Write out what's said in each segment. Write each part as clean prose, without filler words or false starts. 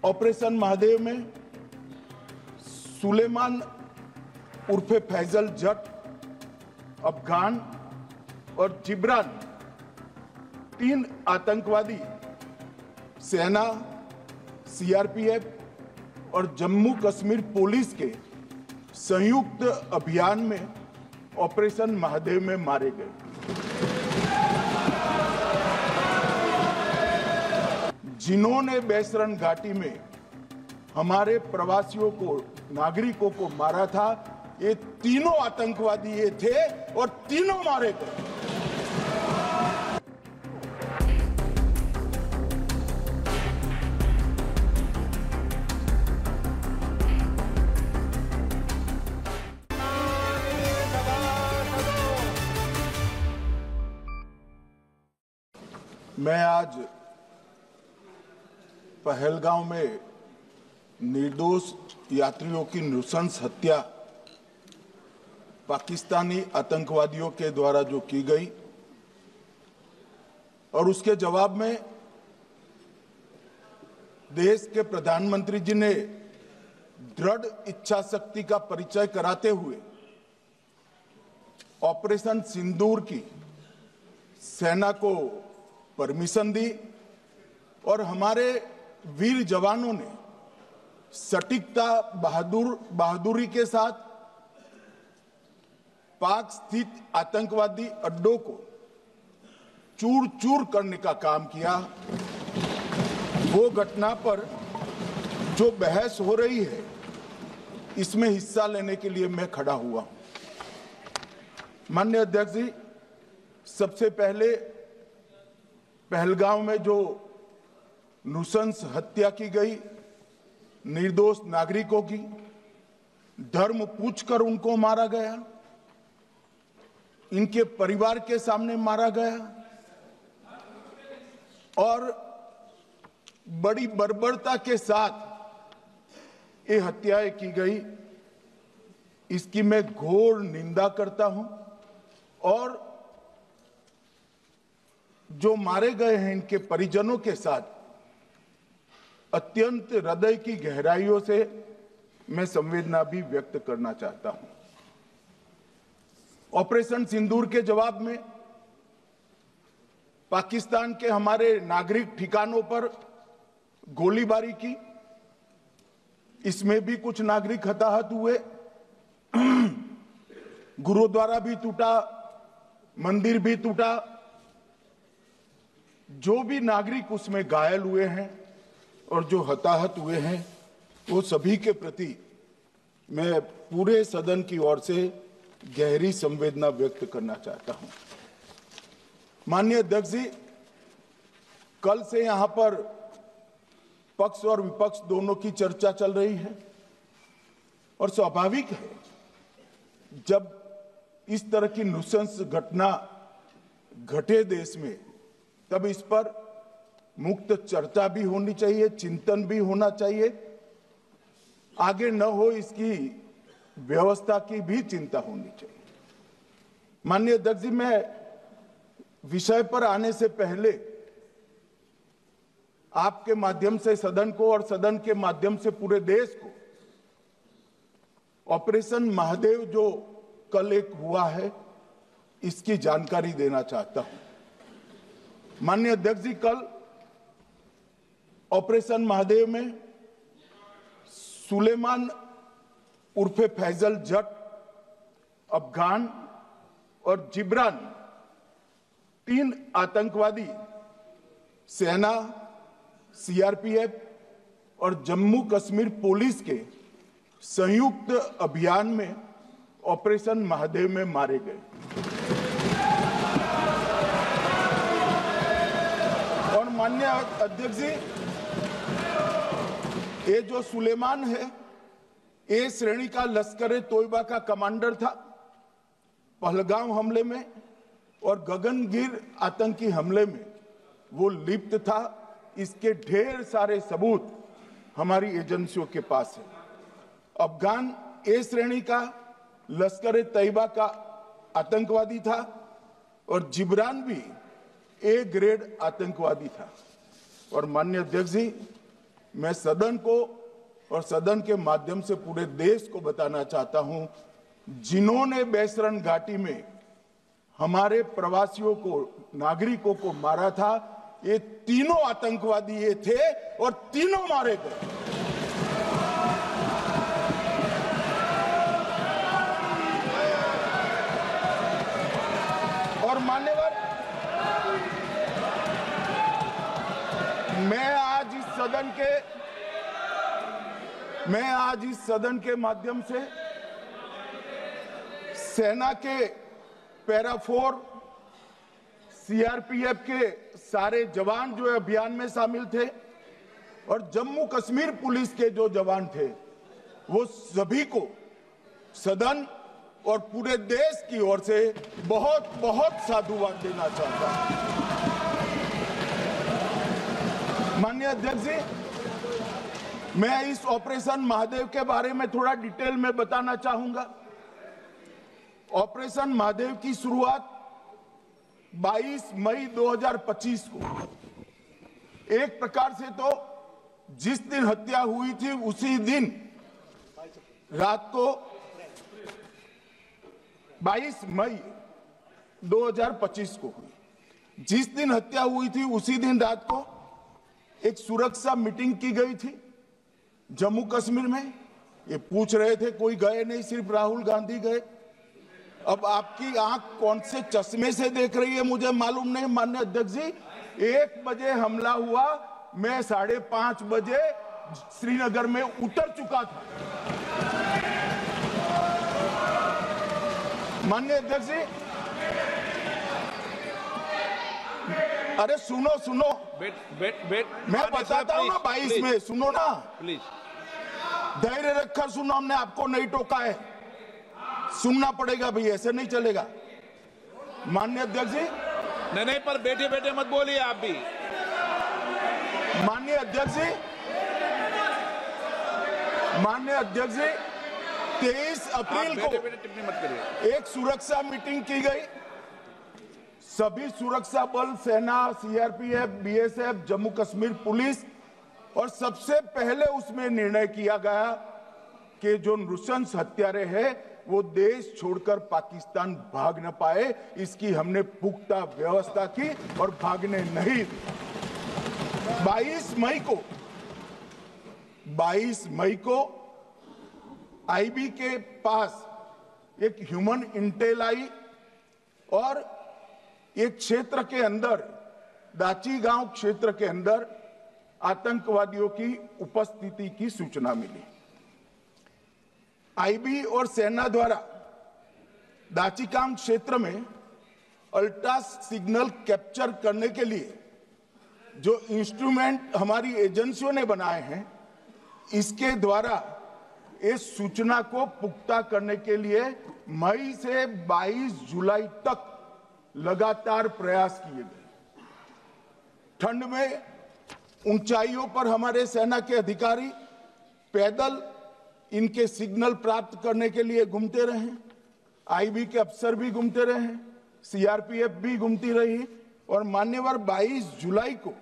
Operation Mahadev में सुलेमान उर्फे फैजल जट, अफगान और जिब्रान 3 आतंकवादी सेना, सीआरपीएफ और जम्मू कश्मीर पुलिस के संयुक्त अभियान में ऑपरेशन महादेव में मारे गए। जिन्होंने बेसरन घाटी में हमारे प्रवासियों को, नागरिकों को मारा था, ये तीनों आतंकवादी ये थे और तीनों मारे गए। मैं आज पहलगांव में निर्दोष यात्रियों की नृशंस हत्या पाकिस्तानी आतंकवादियों के द्वारा जो की गई और उसके जवाब में देश के प्रधानमंत्री जी ने दृढ़ इच्छा शक्ति का परिचय कराते हुए ऑपरेशन सिंदूर की सेना को परमिशन दी और हमारे वीर जवानों ने सटीकता, बहादुरी के साथ पाक स्थित आतंकवादी अड्डों को चूर चूर करने का काम किया। वो घटना पर जो बहस हो रही है, इसमें हिस्सा लेने के लिए मैं खड़ा हुआ हूं। माननीय अध्यक्ष जी, सबसे पहले पहलगांव में जो नृशंस हत्या की गई निर्दोष नागरिकों की, धर्म पूछकर उनको मारा गया, इनके परिवार के सामने मारा गया और बड़ी बर्बरता के साथ ये हत्याएं की गई, इसकी मैं घोर निंदा करता हूं। और जो मारे गए हैं इनके परिजनों के साथ अत्यंत हृदय की गहराइयों से मैं संवेदना भी व्यक्त करना चाहता हूं। ऑपरेशन सिंदूर के जवाब में पाकिस्तान के हमारे नागरिक ठिकानों पर गोलीबारी की, इसमें भी कुछ नागरिक हताहत हुए, गुरुद्वारा भी टूटा, मंदिर भी टूटा। जो भी नागरिक उसमें घायल हुए हैं और जो हताहत हुए हैं, वो सभी के प्रति मैं पूरे सदन की ओर से गहरी संवेदना व्यक्त करना चाहता हूं। माननीय अध्यक्ष जी, कल से यहां पर पक्ष और विपक्ष दोनों की चर्चा चल रही है और स्वाभाविक है, जब इस तरह की नृशंस घटना घटे देश में, तब इस पर मुक्त चर्चा भी होनी चाहिए, चिंतन भी होना चाहिए, आगे न हो इसकी व्यवस्था की भी चिंता होनी चाहिए। माननीय अध्यक्ष जी, मैं विषय पर आने से पहले आपके माध्यम से सदन को और सदन के माध्यम से पूरे देश को ऑपरेशन महादेव जो कल एक हुआ है, इसकी जानकारी देना चाहता हूं। माननीय अध्यक्ष जी, कल ऑपरेशन महादेव में सुलेमान उर्फे फैजल जट, अफगान और जिब्रान 3 आतंकवादी सेना, सीआरपीएफ और जम्मू कश्मीर पुलिस के संयुक्त अभियान में ऑपरेशन महादेव में मारे गए। और माननीय अध्यक्ष जी, ये जो सुलेमान है, ए श्रेणी का लश्कर तोयबा का कमांडर था पहलगांव हमले में, और गगनगिर आतंकी हमले में वो लिप्त था। इसके ढेर सारे सबूत हमारी एजेंसियों के पास है। अफगान ए श्रेणी का लश्कर तैयबा का आतंकवादी था और जिब्रान भी ए ग्रेड आतंकवादी था। और माननीय अध्यक्ष जी, मैं सदन को और सदन के माध्यम से पूरे देश को बताना चाहता हूं, जिन्होंने बेसरन घाटी में हमारे प्रवासियों को, नागरिकों को मारा था, ये तीनों आतंकवादी ये थे और तीनों मारे गए। और मान्यवर, मैं आज इस सदन के माध्यम से सेना के पैरा 4, सीआरपीएफ के सारे जवान जो अभियान में शामिल थे और जम्मू कश्मीर पुलिस के जो जवान थे, वो सभी को सदन और पूरे देश की ओर से बहुत बहुत साधुवाद देना चाहता हूं। माननीय अध्यक्ष जी, मैं इस ऑपरेशन महादेव के बारे में थोड़ा डिटेल में बताना चाहूंगा। ऑपरेशन महादेव की शुरुआत 22 मई 2025 को, एक प्रकार से तो जिस दिन हत्या हुई थी उसी दिन रात को 22 मई 2025 को हुई। जिस दिन हत्या हुई थी उसी दिन रात को एक सुरक्षा मीटिंग की गई थी जम्मू कश्मीर में। ये पूछ रहे थे, कोई गए नहीं, सिर्फ राहुल गांधी गए। अब आपकी आंख कौन से चश्मे से देख रही है मुझे मालूम नहीं। माननीय अध्यक्ष जी, 1 बजे हमला हुआ, मैं 5:30 बजे श्रीनगर में उतर चुका था। माननीय अध्यक्ष जी, अरे सुनो सुनो, मैं बताता हूँ ना 22 में, सुनो ना प्लीज, धैर्य रखकर सुनो, हमने आपको नहीं टोका है, सुनना पड़ेगा भाई, ऐसे नहीं चलेगा। माननीय अध्यक्ष जी, नहीं, पर बैठे बैठे मत बोलिए आप भी। माननीय अध्यक्ष जी, 23 अप्रैल को टिप्पणी मत करिए। एक सुरक्षा मीटिंग की गई। सभी सुरक्षा बल, सेना, CRPF, BSF, Jammu Kashmir police, और सबसे पहले उसमें निर्णय किया गया कि जो नृशंस हत्यारे हैं वो देश छोड़कर पाकिस्तान भाग न पाए, इसकी हमने पुख्ता व्यवस्था की और भागने नहीं। 22 मई को आईबी के पास एक ह्यूमन इंटेल आई और एक क्षेत्र के अंदर, दाची गांव क्षेत्र के अंदर आतंकवादियों की उपस्थिति की सूचना मिली। आईबी और सेना द्वारा दाचीकाम क्षेत्र में अल्ट्रा सिग्नल कैप्चर करने के लिए जो इंस्ट्रूमेंट हमारी एजेंसियों ने बनाए हैं, इसके द्वारा इस सूचना को पुख्ता करने के लिए मई से 22 जुलाई तक लगातार प्रयास किए गए। ठंड में ऊंचाइयों पर हमारे सेना के अधिकारी पैदल इनके सिग्नल प्राप्त करने के लिए घूमते रहे, आईबी के अफसर भी घूमते रहे, सीआरपीएफ भी घूमती रही, और मान्यवर 22 जुलाई को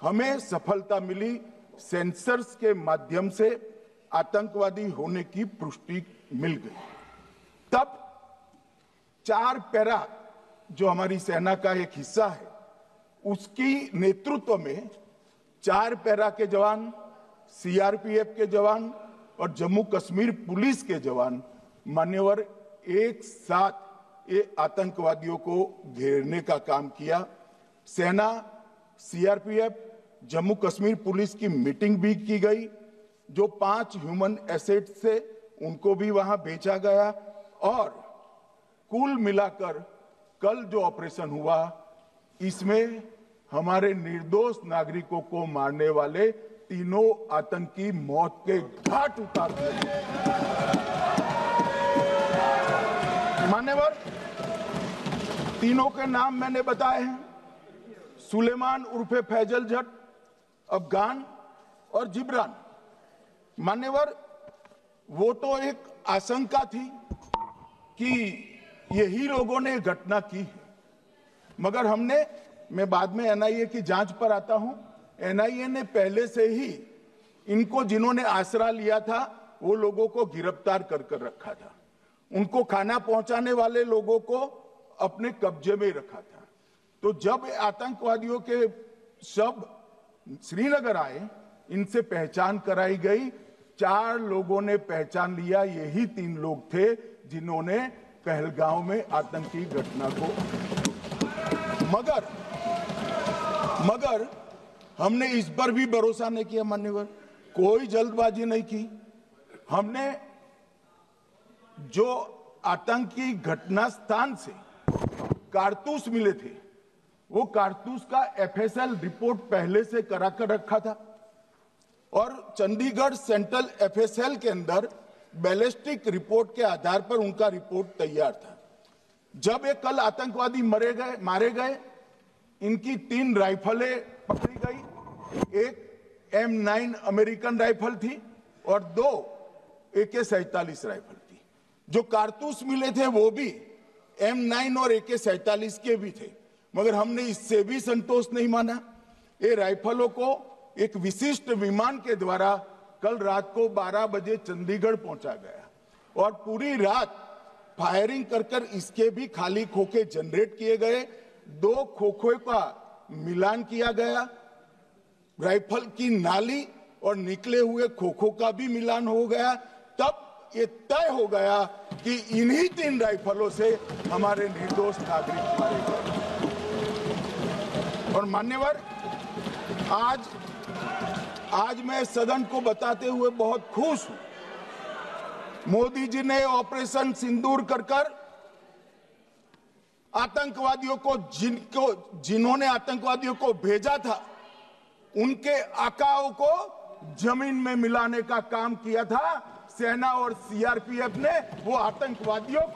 हमें सफलता मिली। सेंसर्स के माध्यम से आतंकवादी होने की पुष्टि मिल गई। तब 4 पैरा जो हमारी सेना का एक हिस्सा है, उसकी नेतृत्व में 4 पैरा के जवान, सीआरपीएफ के जवान और जम्मू कश्मीर पुलिस के जवान मान्यवर एक साथ ये आतंकवादियों को घेरने का काम किया। सेना, सीआरपीएफ, जम्मू कश्मीर पुलिस की मीटिंग भी की गई। जो 5 ह्यूमन एसेट्स थे उनको भी वहां भेजा गया, और कुल मिलाकर कल जो ऑपरेशन हुआ, इसमें हमारे निर्दोष नागरिकों को मारने वाले तीनों आतंकी मौत के घाट उतार दिए। मान्यवर, तीनों के नाम मैंने बताए हैं, सुलेमान उर्फे फैजल जट, अफगान और जिब्रान। मान्यवर, वो तो एक आशंका थी कि यही लोगों ने घटना की है, मगर मैं बाद में एनआईए की जांच पर आता हूं, एनआईए ने पहले से ही इनको जिन्होंने आसरा लिया था वो लोगों को गिरफ्तार कर रखा था, उनको खाना पहुंचाने वाले लोगों को अपने कब्जे में रखा था। तो जब आतंकवादियों के शव श्रीनगर आए, इनसे पहचान कराई गई, 4 लोगों ने पहचान लिया, यही 3 लोग थे जिन्होंने पहलगांव में आतंकी घटना को। मगर हमने इस पर भी भरोसा नहीं किया मान्यवर, कोई जल्दबाजी नहीं की। हमने जो आतंकी घटना स्थान से कारतूस मिले थे, वो कारतूस का एफएसएल रिपोर्ट पहले से करा कर रखा था और चंडीगढ़ सेंट्रल एफएसएल के अंदर बैलिस्टिक रिपोर्ट के आधार पर उनका रिपोर्ट तैयार था। जब ये कल आतंकवादी मारे गए, इनकी 3 राइफलें पकड़ी गई, एक M9 अमेरिकन राइफल थी और 2 AK-47 राइफल थी। जो कारतूस मिले थे वो भी M9 और AK-47 के भी थे, मगर हमने इससे भी संतोष नहीं माना। ये राइफलों को एक विशिष्ट विमान के द्वारा कल रात को 12 बजे चंडीगढ़ पहुंचा गया और पूरी रात फायरिंग कर इसके भी खाली खोखे जनरेट किए गए, 2 खोखों का मिलान किया गया, राइफल की नाली और निकले हुए खोखों का भी मिलान हो गया। तब ये तय हो गया कि इन्हीं 3 राइफलों से हमारे निर्दोष नागरिक मारे गए। और मान्यवर, आज मैं सदन को बताते हुए बहुत खुश हूं, मोदी जी ने ऑपरेशन सिंदूर कर आतंकवादियों को जिन्होंने आतंकवादियों को भेजा था, उनके आकाओं को जमीन में मिलाने का काम किया था। सेना और सीआरपीएफ ने वो आतंकवादियों को